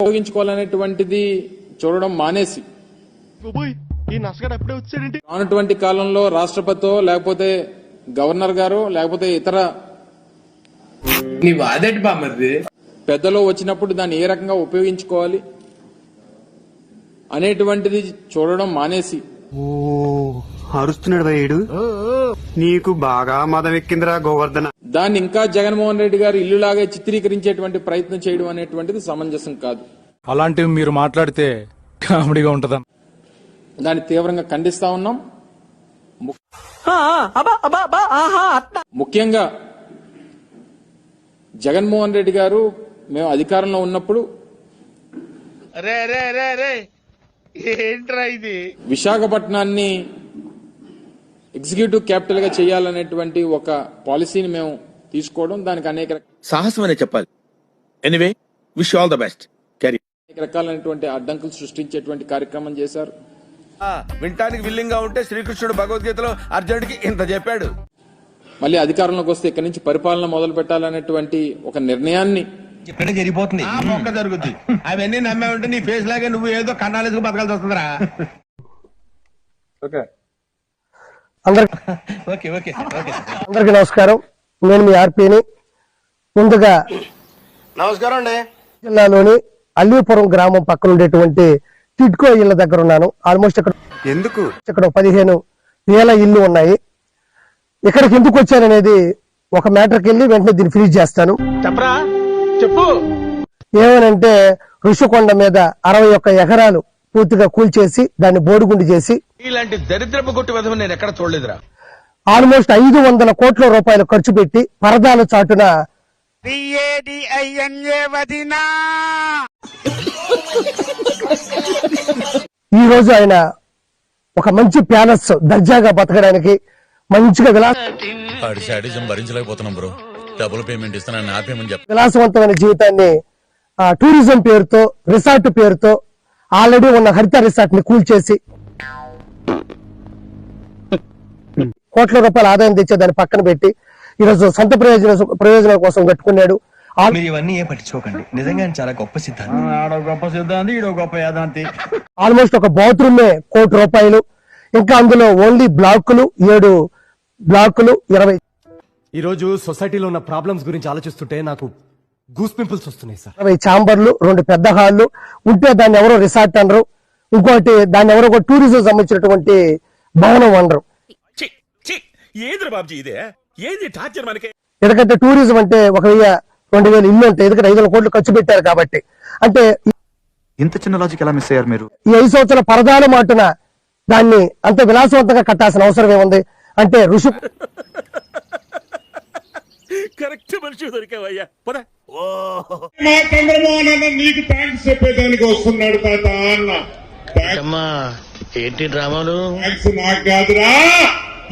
ఉపయోగించుకోవాలనేటువంటిది చూడడం మానేసి రానటువంటి కాలంలో రాష్ట్రపతితో లేకపోతే గవర్నర్ గారు లేకపోతే ఇతర పెద్దలు వచ్చినప్పుడు దాన్ని ఏ రకంగా ఉపయోగించుకోవాలి అనేటువంటిది చూడడం మానేసి అరుస్తున్నాడు భయ్యుడు నీకు బాగా మదం ఎక్కిందిరా గోవర్ధన. దాన్ని ఇంకా జగన్మోహన్ రెడ్డి గారు ఇల్లులాగా చిత్రీకరించేటువంటి ప్రయత్నం చేయడం అనేటువంటిది సమంజసం కాదు. అలాంటివి మీరు మాట్లాడితే కామెడీగా ఉంటదా? దాన్ని తీవ్రంగా ఖండిస్తా ఉన్నాం. ముఖ్యంగా జగన్మోహన్ రెడ్డి గారు మేము అధికారంలో ఉన్నప్పుడు విశాఖపట్నాన్ని ఎగ్జిక్యూటివ్ క్యాపిటల్ గా చేయాలనేటువంటి ఒక పాలసీని మేము తీసుకోవడం, దానికి అనేక సాహసం అనే చెప్పాలి. Anyway, wish all the best. అనేక రకాలైనటువంటి అడ్డంకులు సృష్టించేటువంటి కార్యక్రమం చేశారు. వింటానికి విల్లింగ్ గా ఉంటే శ్రీకృష్ణుడు భగవద్గీతలో అర్జునుడికి ఇంత చెప్పాడు. మళ్ళీ అధికారంలోకి వస్తే ఇక్కడి నుంచి పరిపాలన మొదలు పెట్టాలనేటువంటి ఒక నిర్ణయాన్ని ఇక్కడే జరిగిపోతుంది. జరుగుతుంది. అవన్నీ నమ్మే ఉంటే నీ ఫేస్ లాగే నువ్వు ఏదో కన్నాలేసుకు బతకాల్సి వస్తుందిరా. అందరికి నమస్కారం. నేను మీ ఆర్పీని. ముందుగా నమస్కారం అండి. జిల్లాలోని అల్లీపురం గ్రామం పక్కన ఉండేటువంటి టిడ్కో ఇళ్ల దగ్గర ఉన్నాను. ఆల్మోస్ట్ ఇక్కడ 15,000 ఇల్లు ఉన్నాయి. ఇక్కడికి ఎందుకు వచ్చాననేది ఒక మ్యాటర్కి వెళ్ళి వెంటనే దీన్ని ఫినిష్ చేస్తాను. చెప్పు. ఏమనంటే ఋషికొండ మీద 61 ఎకరాలు పూర్తిగా కూల్చేసి దాన్ని బోడిగుండు చేసి ఇలాంటి దరిద్రపు కొట్టి విధం నేను ఎక్కడ చూడలేదురా. ఆల్మోస్ట్ 500 కోట్ల రూపాయలు ఖర్చు పెట్టి పరదాల చాటున ఈ రోజు ఆయన ఒక మంచి ప్యాలెస్ దర్జాగా బతకడానికి మంచిగా విలాసవంతమైన జీవితాన్ని టూరిజం పేరుతో రిసార్ట్ పేరుతో ఆల్రెడీ ఉన్న హరిత రిసార్ట్ ని కూల్చేసి కోట్ల రూపాయల ఆదాయం తెచ్చే దాన్ని పక్కన పెట్టి ఈరోజు సొంత ప్రయోజనాల కోసం కట్టుకున్నాడు. ఇవన్నీ ఏ పట్టించుకోకండి. నిజంగా చాలా గొప్ప సిద్ధాంతి. ఆల్మోస్ట్ ఒక బాత్రూమే ₹1,00,00,000. ఇంకా అందులో ఓన్లీ బ్లాకులు 7 బ్లాకులు 20. ఈ రోజు సొసైటీలో ఉన్న ప్రాబ్లమ్స్ గురించి ఆలోచిస్తుంటే నాకు గూస్ పింపుల్స్ వస్తున్నాయి సార్. 20 ఛాంబర్లు, 2 పెద్ద హాళ్లు ఉంటే దాన్ని ఎవరో రిసార్ట్ అనరు. ఇంకోటి దాన్ని ఎవరో ఒక టూరిజం సంబంధించినటువంటి భవనం అనరు. ఎందుకంటే టూరిజం అంటే 1,000-2,000 ఇల్లు ఉంటాయి. ఎందుకంటే 500 కోట్లు ఖర్చు పెట్టారు కాబట్టి. అంటే ఇంత చిన్న లాజిక్ ఎలా మిస్ అయ్యారు మీరు? ఈ 5 సంవత్సరాల పరదాల మాటున దాన్ని అంత విలాసవంతంగా కట్టాల్సిన అవసరం ఏముంది? అంటే ఋషి కరెక్ట్ మనిషి దొరికావయ్యా. నీకు థ్యాంక్స్ చెప్పేదానికి వస్తున్నాడు తాత అన్న. ఏంటి డ్రామాలు? థ్యాంక్స్ నాకు కాదురా,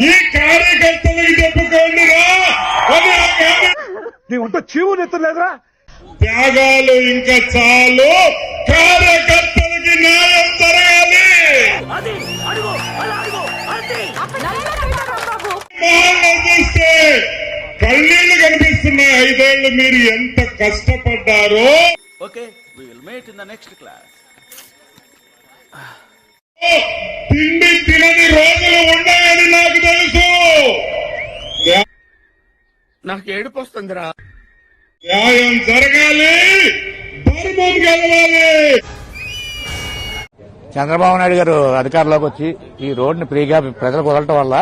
ఈ కార్యకర్తలకు చెప్పుకోండిరా. నీ వంట చీవు నెత్తలేదురా. త్యాగాలు ఇంకా చాలు, కార్యకర్తలకి న్యాయం జరగాలి. చూస్తే కన్నీళ్లు కనిపిస్తున్నాయి. 5 ఏళ్లు మీరు ఎంత కష్టపడ్డారో. తిండి తినని రోజులు ఉన్నాయని నాకు తెలుసు. నాకు ఏడుపు వస్తుందిరా. న్యాయం జరగాలి, ధర్మం గెలవాలి. చంద్రబాబు నాయుడు గారు అధికారంలోకి వచ్చి ఈ రోడ్డుని ఫ్రీగా ప్రజలకు వదలటం వల్ల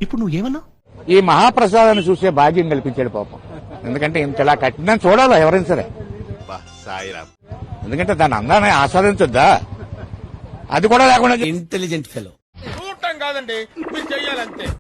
ఇప్పుడు నువ్వేమన్నా ఈ మహాప్రసాదాన్ని చూసే భాగ్యం కల్పించాడు పాపం. ఎందుకంటే ఇంతలా కట్టిందని చూడాలి ఎవరైనా సరే. ఎందుకంటే దాని అందాన్ని ఆస్వాదించొద్దా? అది కూడా లేకుండా ఇంటెలిజెంట్ ఫెలో చూడటం కాదండి, మీరు చెయ్యాలంతే.